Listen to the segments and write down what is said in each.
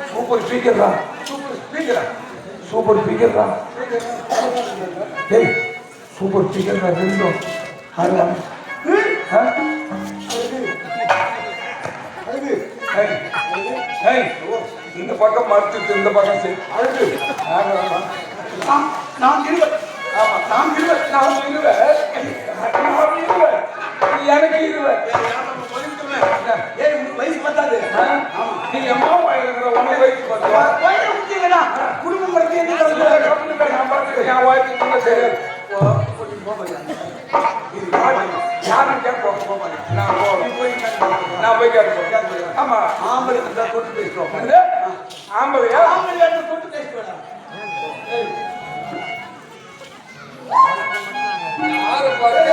Super speaker lah, super speaker lah. Hey, super speaker lah dulu. Halo. Hah? Hey, இந்த பக்கம் மறுத்து இந்த பக்கம் சரி. அழகு. நான் இருவேன். ஆமா, நான் இருவேன். எனக்கு இருவேன். ஏய் வயசு பத்தாது. நீ அம்மா வயசுல உனக்கு வயசு பத்தா. வயசு முக்கியங்கடா. குடும்பம் பத்தி என்ன சொல்லுங்க? நான் பாத்துக்கிறேன். என் வயசு கூட சரி. யாரும் கேட்போம் போவாங்க. நான் போய் கேட்போம். ஆமா, ஆம்பளை தான் தொட்டு பேசுவோம். ஆம்பளையா? ஆம்பளையா தொட்டு பேசுவேடா. யாரு பாருங்க?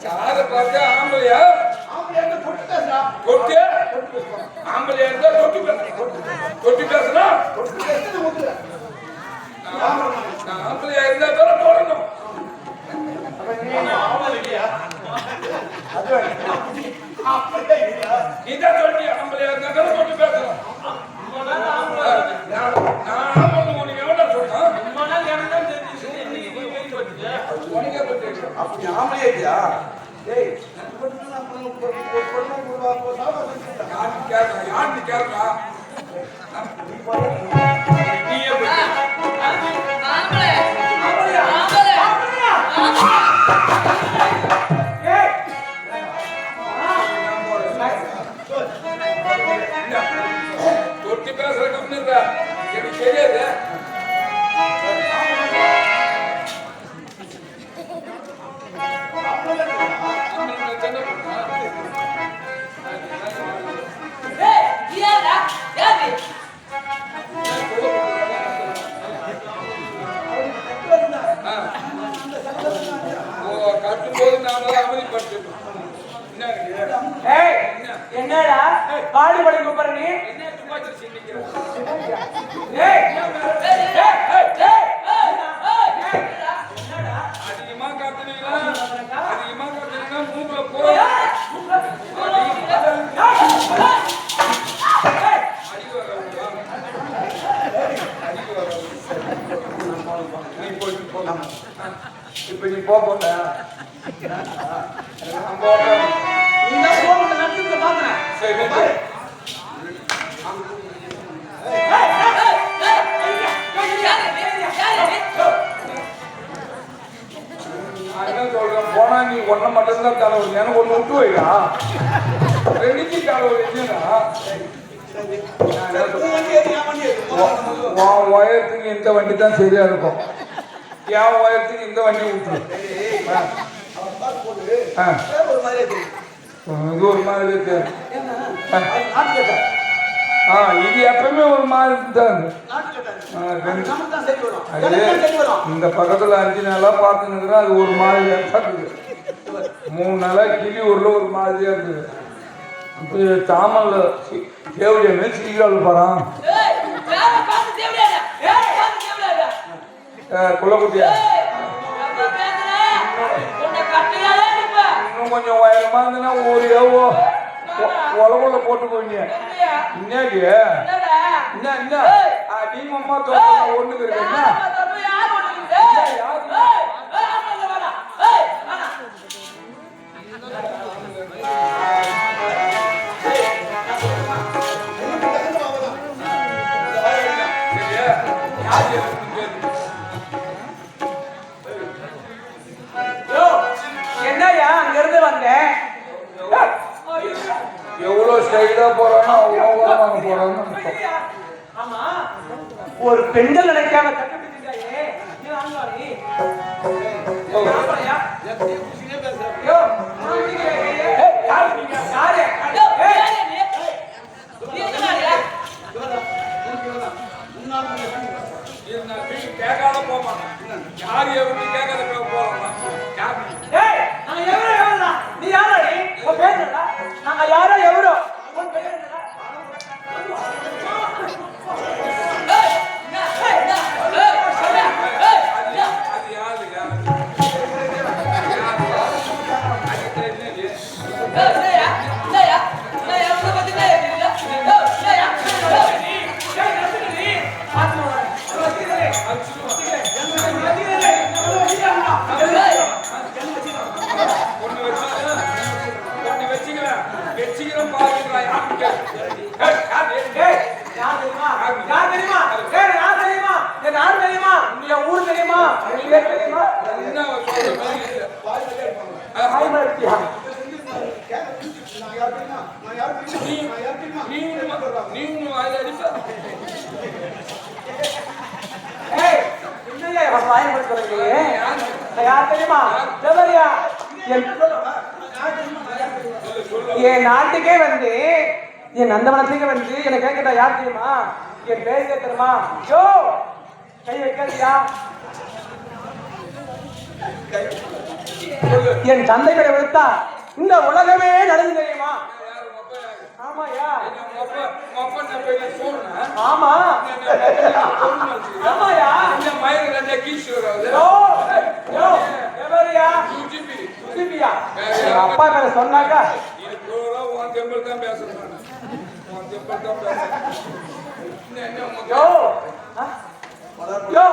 யாரு பாருங்க? ஆம்பளையா? ஆம்பளையா தொட்டு பேசுறா. தொட்டு? ஆம்பளையா இருந்தா தொட்டு பேசுறா. தொட்டு பேசுறா? தொட்டு பேசுறது முக்கிய. நான் ஆம்பளையா இருந்தா தான் போடணும். நீதான் சொல்லி ஆம்பளையா இருந்தா தான் தொட்டு பேசுறோம். அப்படி ஆம்பளையா? ஏய் யாரு கேட்கா? தொட்டி பேசுற கம்பெனி எனக்கு தெரியாது. என்னடா பாடி படி கூப்பிடுற நீ? என்ன துப்பாக்கி சிந்திக்கிற? அதிகமா காத்துனீங்களா? அதிகமா காத்துனீங்கன்னா மூக்குல போற இப்ப நீ போக போனா நீ ஒன்ன மட்டும்தான் தலைவலி. எனக்கு ஒண்ணு விட்டு வைடா. ரெடிக்கு தலைவலி உன் உயரத்துக்கு இந்த வண்டி தான் சரியா இருக்கும். என் உயரத்துக்கு இந்த வண்டி விட்டுரு. இது ஒரு மாதிரி இருக்கு. இது எப்பவுமே ஒரு மாதிரி தான். இந்த பக்கத்துல 5 நாளா பார்த்துன்னு அது ஒரு மாதிரி இருக்குது. 3 நாளா கிளியூர்ல ஒரு மாதிரியா இருக்குது. தாமல்ல தேவடியா சீக்கிரம் போறான். குள்ளக்குட்டியா இன்னும் கொஞ்சம் உயரமா இருந்ததுன்னா ஒரு எவ்வளோ உலகுல போட்டு போவீங்க. இன்னைக்கு என்ன நீங்க அம்மா தோட்டம் ஒண்ணுக்கு இருக்குன்னா என்னையா அங்க இருந்து வந்தேன். எவ்வளவு ஸ்டைலா போறானோ அவ்வளவு போறான்னு. ஆமா ஒரு பெண்கள் நினைக்காம கண்டுபிடிச்சிருக்காயே. யாரையா? எப்படி குசினே பேசுறேன் யோ, நான் முடிக்கிறேன் கையை. ஏய், யாரு நீங்க? யாரு? யோ, ஏய், யாரு நீ? நீ எங்க வாரியா? நான் வீட்டுக்கு கேட்காத போமாங்க யார் எப்படி கேட்காத போகலாம் ஏய், நாங்க எவரோ எவரா? நீ யாரடி? உன் பேர் என்னடா? நாங்க யாரோ எவரோ? உன் பேர் என்னடா? ஏய், என்ன? ஏய், என்ன? ஏய், சொல்ல. ஏய், என்ன? அது யாரு ஏய், என்னய்யா? என்னய்யா? என்னய்யா? உன்னை பத்தி என்ன தெரியுது? ஏய், என்னய்யா? ஏய், நீ, ஏய், நடந்துட்டு நீ. பாத்து வா. வச்சிக்கிறேன். வச்சிக்கிறேன். என்ன வச்சிக்கிறேன்? என்ன வச்சிக்கிறேன்? ஏய், வச்சுக்கிறோம் பாருங்களா யாருக்கு ஏய், யார் தெரியுமா? யார் தெரியுமா? ஏய், யார் தெரியுமா? என் யார் தெரியுமா? என் ஊர் தெரியுமா? என் பேர் தெரியுமா? என்ன சொல்ற மாதிரி இல்ல ஹாய் மர்த்தியா. நீங்க வாயில அடிப்ப ஏய், என்னய்யா இவன் வாயை மூடி சொல்றீங்க? நான் யார் தெரியுமா? ஜபரியா. என் நாட்டுக்கே வந்து என் நந்தவனத்துக்கே வந்து என்னை கேட்கிட்ட யார் தெரியுமா? என் பேர் தெரியுமா? யோ, கை வைக்காதியா. என் தந்தை பேரை விடுத்தா இந்த உலகமே நடந்து தெரியுமா? ஆமாயா. ஆமா. ஆமாயா. யோ, யோ, எவரியா? சுஜிபியா. எங்க அப்பா பேரை சொன்னாக்கா யோ, ஆ? யோ,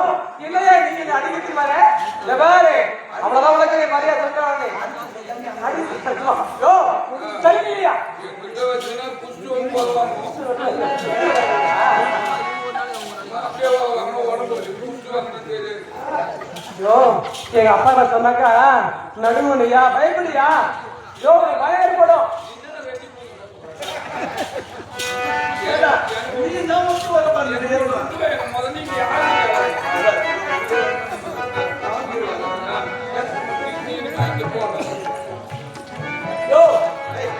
இல்லையா நீங்க என்ன அடிக்கிட்டு வர? இந்த பாரு, அவ்வளவுதான் உனக்கு மரியாதை சொல்றாங்க. யோ, சரியில்லையா? யோ, எங்க அப்பா பேரை சொன்னாக்கா நடுவுலையா பயப்படியா? யோ, உனக்கு பயம் ஏற்படும். யோ,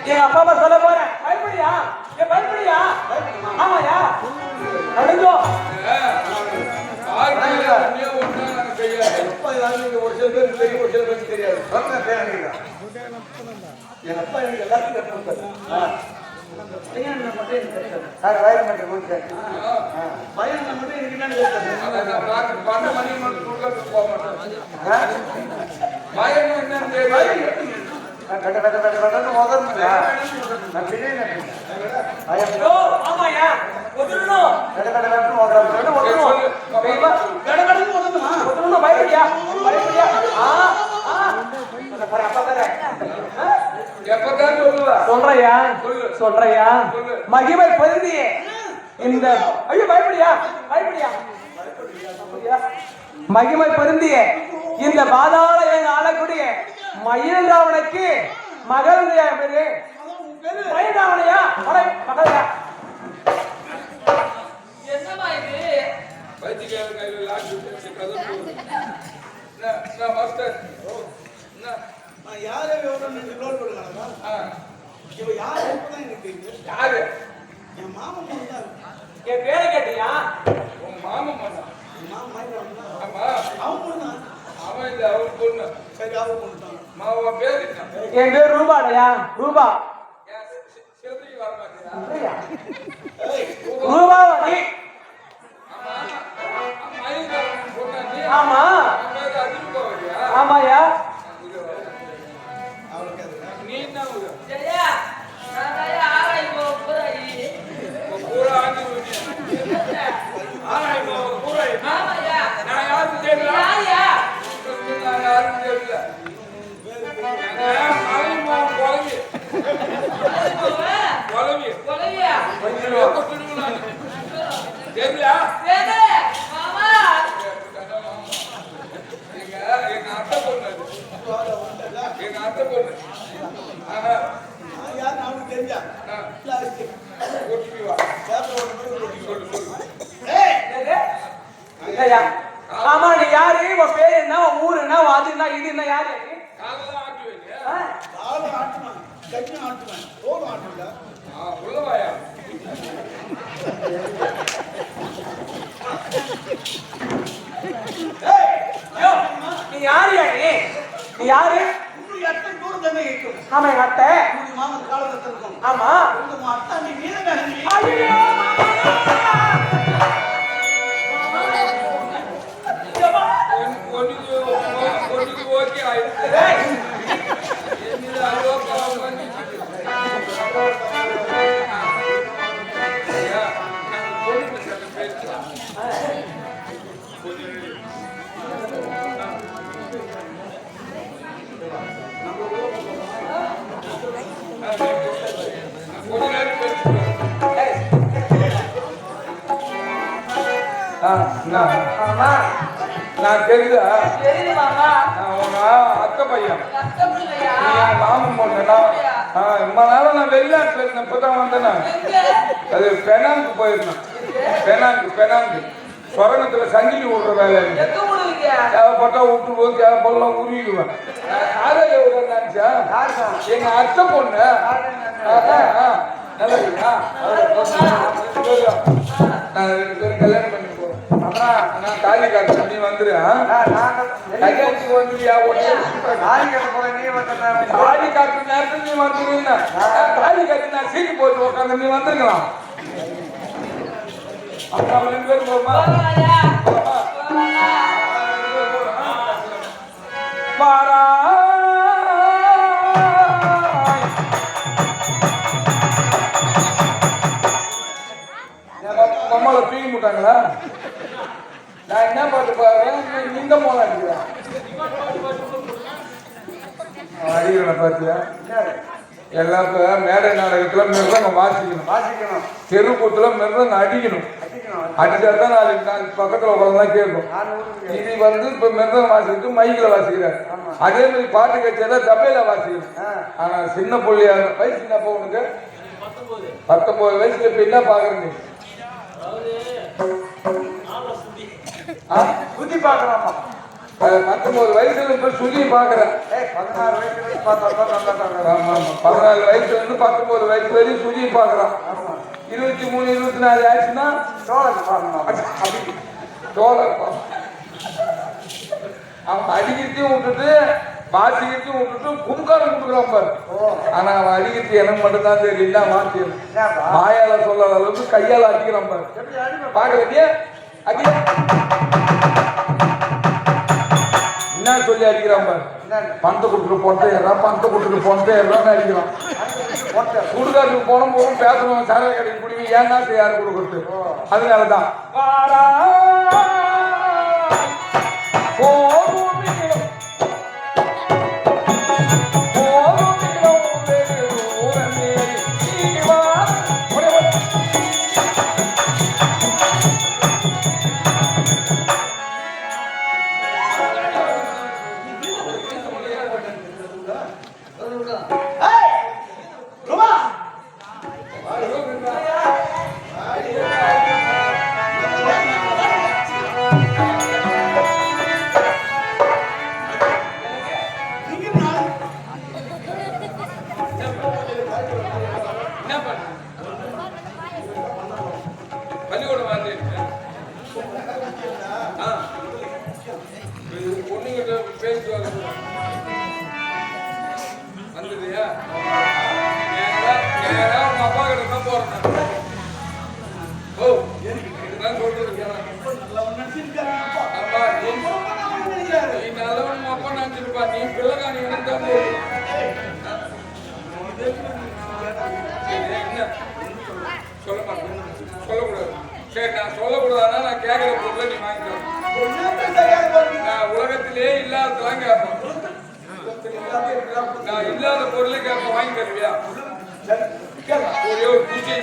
எங்க அப்பா பேரை சொல்ல போறேன். பயப்படியா? ஏன் பயப்படியா? ஆமாயா. நடுங்கோ. எங்க அப்பா எனக்கு எல்லாத்தையும் யோ, ஆமாயா. ஒதுறணும். ஒதுறணும். பயப்படியா? பயப்படியா? ஆ, ஆ. பாரு, அப்பா பாரு. எப்பதான் சொல்லுவ சொல்றையா? சொல்றையா? மகிமை பொருந்திய இந்த ஐயோ பயப்படியா? பயப்படியா? மகிமை பொருந்திய இந்த பாதாள எங்க ஆளக்கூடிய மயில் ராவனுக்கு மகள் பேரு மயில் ராவணையா? மகளையா? என்னம்மா இது? பைத்தியக்கார கையில லாட்டி வச்சு கதை போகுது. என்ன மாஸ்டர் என்ன யாரே லோன் கொடுக்கலாமா இவ யார் எப்பதான் எனக்கு தெரியும் யாரு என் மாமன் பொண்ணு தான் என் பேரை கேட்டியா? உன் மாமன் மண்ணா என் மாமன் மயக்கம் ஆமா அவன் பொண்ணு தான் அவன் இல்ல அவன் பொண்ணு சரி அவன் பொண்ணு தான் மாவன் பேர் என்ன என் பேர் ரூபாடையா? ரூபா. சிறுத்தைக்கு வர மாட்டேயா ரூபாவடி. ஆமா. ஆமாயா. நீ என்ன சரியா? நான் தாயா ஆராய் போறாய். பூரா ஆண்டி ஆனா இப்போ பூரா ஆமாயா. நான் யாருக்கு தெரியல யாரியா? நான் யாருக்கும் தெரியல குழவி குழவி கொலையா? தெரியல வேதே மாமா. எங்க அத்தை பொண்ணு எங்க அத்தை பொண்ணு நான் யார் அவனுக்கு தெரிஞ்சா பிளாஸ்டிக் ஓட்டிக்கு வா பேப்பர் ஓட்டு சொல்லு சொல்லு இல்லையா? ஆமா, நீ யாரு? உன் பேர் என்ன? உன் இது என்ன யாரு காலெல்லாம் ஆட்டுவேன். காலை ஆட்டுவேன், கண்ணு ஆட்டுவேன், தோல் ஆட்டுல. உள்ளவாயா? நீ யாரு நீ யாரு? இன்னும் எத்தனை தூரம் தண்ணி இருக்கும்? ஆமா எங்க அத்தை. உன்னுடைய மாமன் காலகட்டத்தில் இருக்கும். ஆமா உங்க அத்தா நீ நீலமேகனி. ஐயோ ஒன்றுக்கு ஓகே ஆயிடுச்சு. என்னது அலோகம் வந்துச்சு. ஐயா, நான் பொண்ணு சட்டம் பேசுறேன். கொஞ்ச நேரம் பேசுறேன். ஆமா நான் தெரியுதா? தெரியுது மாமா. நான் உங்க அத்தை பையன். கஷ்டப்படலையா? நீ என் மாமன் பொண்ணுனா இம்மா நாளும் நான் வெளிநாட்டுல இருந்தேன். இப்பதான் வந்தேன்னா எங்க? அது பெனாங்கு போயிருந்தேன். பெனாங்கு சொரங்கத்துல சங்கிலி விடுற வேலை. எங்க விடுவீங்க? தேவைப்பட்டா விட்டு போய் தேவைப்படலாம் உருவிடுவேன். காலையில விட நினைச்சா எங்க அத்தை பொண்ணு நல்லா இருக்கா? நான் 2 பேரும் கல்யாணம் பண்ணி போறேன். நான் தாலி காட்டுறேன், நீ வந்துரு. கல்யாணத்துக்கு வந்துருயா? தாலி காட்டுற நேரத்தில் நீ வந்துருன்னா தாலி காட்டி நான் சீட்டு போட்டு உட்காந்து நீ வந்துருக்கலாம். அப்புறம் 2 பேரும் போமா போறாயா? வாரா மம்மால தூக்கி முட்டாங்களா? நான் என்ன பாட்டு பாடுறேன், இந்த மோளம் அடிக்கிறேன். அடிக்கிறேன் பாத்தியா? எல்லாருக்கும் மேடை நாடகத்துல மிருதங்கம் வாசிக்கணும். தெருக்கூத்துல மிருதங்கம் அடிக்கணும். அடிச்சாதான் நாளைக்கு பக்கத்துல உட்காந்து கேட்கும். இது இப்ப மிருதங்கம் வாசிக்கிட்டு மைக்கில் வாசிக்கிறார். அதே மாதிரி பாட்டு கட்சியில தப்பையில வாசிக்கணும். ஆனா சின்ன புள்ளியா வயசு என்னப்பா உனக்கு? 19 வயசுல இப்ப என்ன பாக்குறீங்க? சுத்தி பாக்கலாமா? 19 வயசுல இப்ப சுதி பாக்குறேன். 16 வயசுல பார்த்தா 14 வயசுல இருந்து 19 வயசு வரையும் சுதி பாக்குறான். 23, 24 ஆச்சுன்னா தோழர் அவன் அடிக்கிறதையும் விட்டுட்டு வாசிக்கிறதையும் விட்டுட்டு கும்காரம் கொடுக்குறான் பாரு. ஆனா அவன் அடிக்கிறது எனக்கு மட்டும்தான் தெரியல. வாசியம் வாயால சொல்லாத அளவுக்கு கையால அடிக்கிறான் பாரு. பாக்கலையே அடி என்ன சொல்லி அடிக்கிறான் பாரு. பணத்தை கொடுத்துட்டு பொண்ணை ஏறான், பணத்தை கொடுத்துட்டு பொண்ணை ஏறான்னு அடிக்கிறான். சுடுகாட்டுக்கு போன போதும் பேசணும், சாரை கடைக்கு குடிங்க, ஏன்னா யாரு கொடுக்குறது? அதனாலதான் பொண்ணுகிட்ட பேசுவாங்க வந்துடுறியா? நேரா உங்க அப்பா கிட்ட தான் போறேன். ஓ இதுதான் சொல்றது. அப்பா நீ நல்லவன் அப்பா நினைச்சிருப்பா. நீ பிள்ளைக்காணி தான் என்ன சொல்ல மாட்டேன், சொல்லக்கூடாது. சரி நான் சொல்லக்கூடாதுன்னா நான் கேட்கிற பொருளை நீ வாங்கிக்கலாம். நான் உலகத்திலே இல்லாததெல்லாம் கேட்பேன். நான் இல்லாத பொருளை கேட்பேன், வாங்கி தருவியா? ஒரே ஒரு பூஜை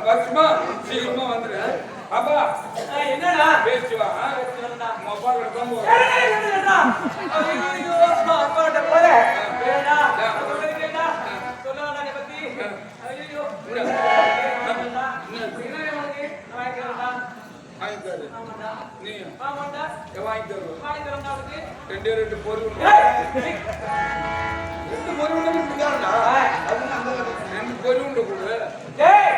வருஷமா சீக்கிரமா வந்துரு. அப்பா என்னடா பேசுவா அப்பா கிட்ட தான் போறேன். அப்பாட்ட போற வேணா சொல்லுவாங்க பத்தி. ஐயோ ஆமாண்டா. நீ ஆமாண்டா. வாங்கி தருவோம். வாங்கி தரேன்டா அவனுக்கு. ரெண்டு பொருள் ஏய், ரெண்டு பொருள் உண்டு இப்படிதான்டா. அதுன்னு அந்த கதை. 2 பொருள் உண்டு கொடு. டேய்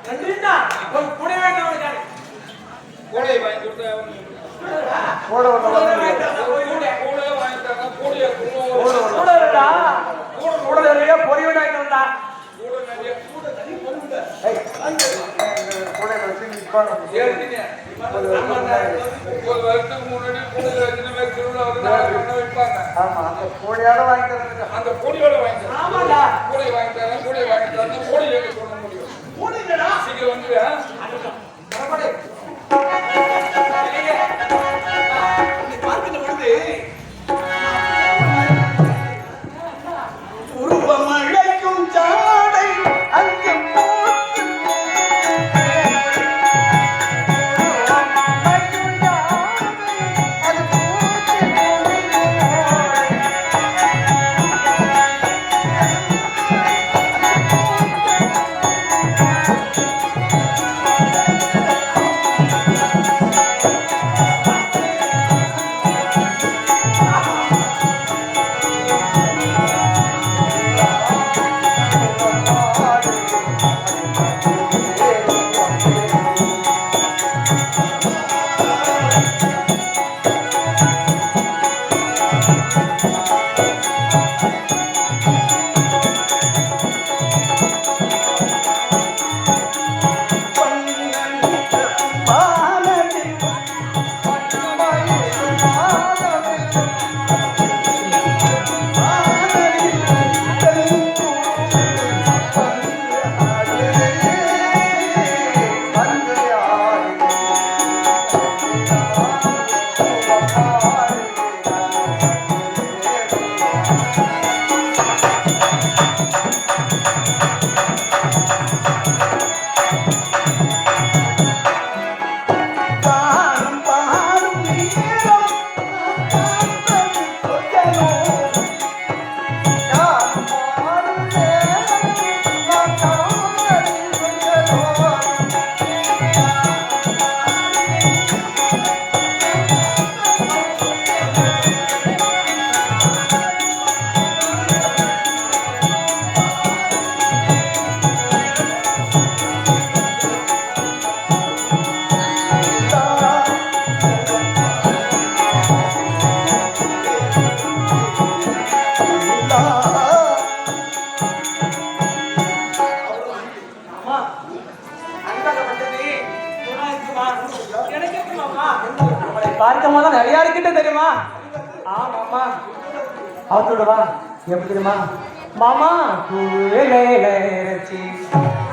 நன்றிண்ணா ஒரு புடை வேண்டாம் அவனுக்கு கூடையை வாங்கி கொடுத்தா எவனும் போட கூடையே வாங்கி தரா கூடையை கூடடா கூட நிறைய பொறி வேண்டாம்டா கூட நிறைய கூட தனி பொருள் உண்டு. கூட வச்சு நிப்பாங்க ஏற்கனவே 30 வருஷத்துக்கு முன்னாடி கூடையில சின்ன பேர் திருவிழா வந்து பண்ண வைப்பாங்க. ஆமா அந்த கோடியால வாங்கி தரேன் அந்த கூடையோட வாங்கி தரேன். ஆமாடா கூடையை வாங்கி தரேன் கூடையை வாங்கி தரேன் கூடையை சொல்ல முடியும். கூட இல்லடா. சீக்கிரம் வந்து வரப்படே நீ பார்க்கின்ற பொழுது உருவமழைக்கும் சாடை அங்கே பார்க்கமா நிறைய இருக்கிட்ட தெரியுமா ஆமாமா அவத்தோடவா எப்படி தெரியுமா மாமா பூவேலச்சி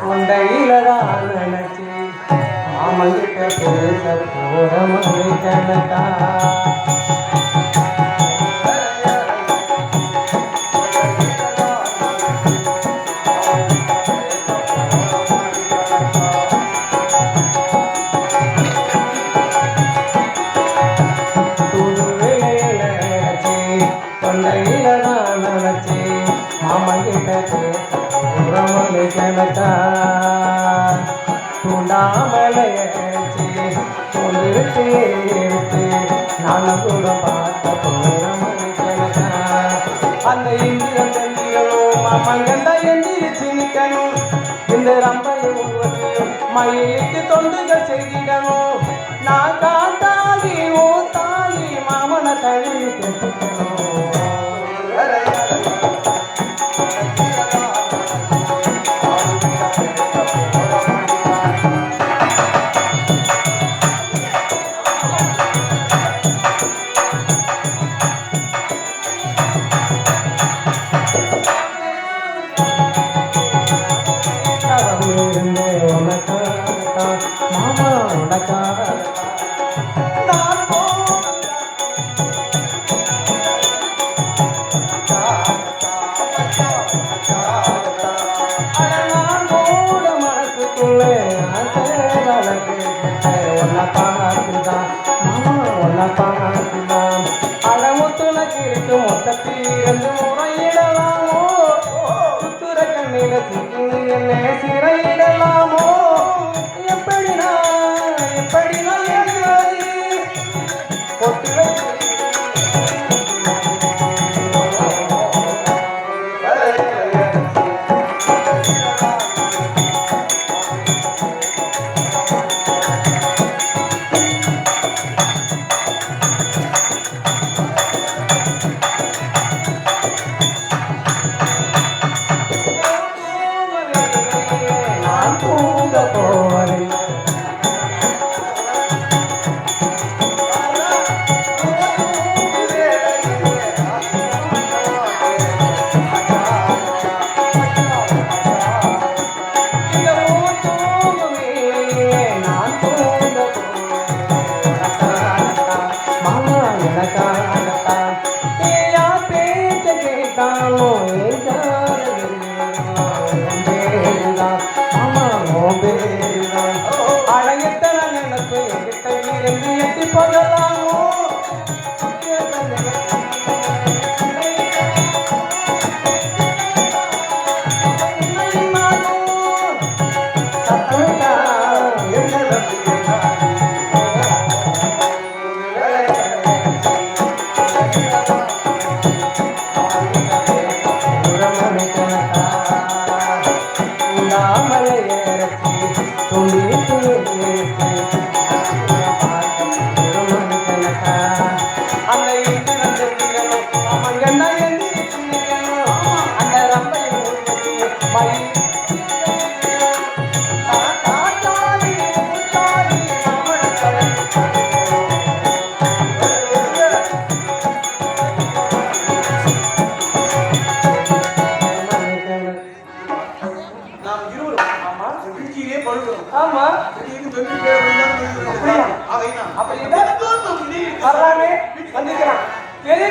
உண்டையில தான் நினைச்சி மாமங்கிட்ட பேச போற மலை கணக்கா அந்த இந்திரன் மாமங்கண்டா எந்திரிச்சு நிக்கணும் இந்த ரம்பையை உருவத்தையும் மயிலுக்கு தொண்டுகள் செய்திடணும் நான் காத்தாகி ஓ தாகி மாமனை தழுவி கேட்டுக்கணும் மாமா உனக்காக மனசுக்குள்ளே உன்னை பார்த்துதான் மாமா உன்னை பார்த்துதான் அடமுத்துனக்கு இருக்கு மொத்தத்தில் இருந்து முறையிடலாமோ சுத்துற கண்ணில சிக்கினு என்னை சிறையிடலாமோ எப்படி நான் நாம் இருவரும் ஆமா வீட்டிலே படுக்கிறோம். ஆமா திடீர்னு வெற்றி பேர் அப்படின்னா அப்படியா? ஆகையினால் அப்படின்னா நாம் இணைந்து வரலாமே வந்திருக்கிறான். பெரிய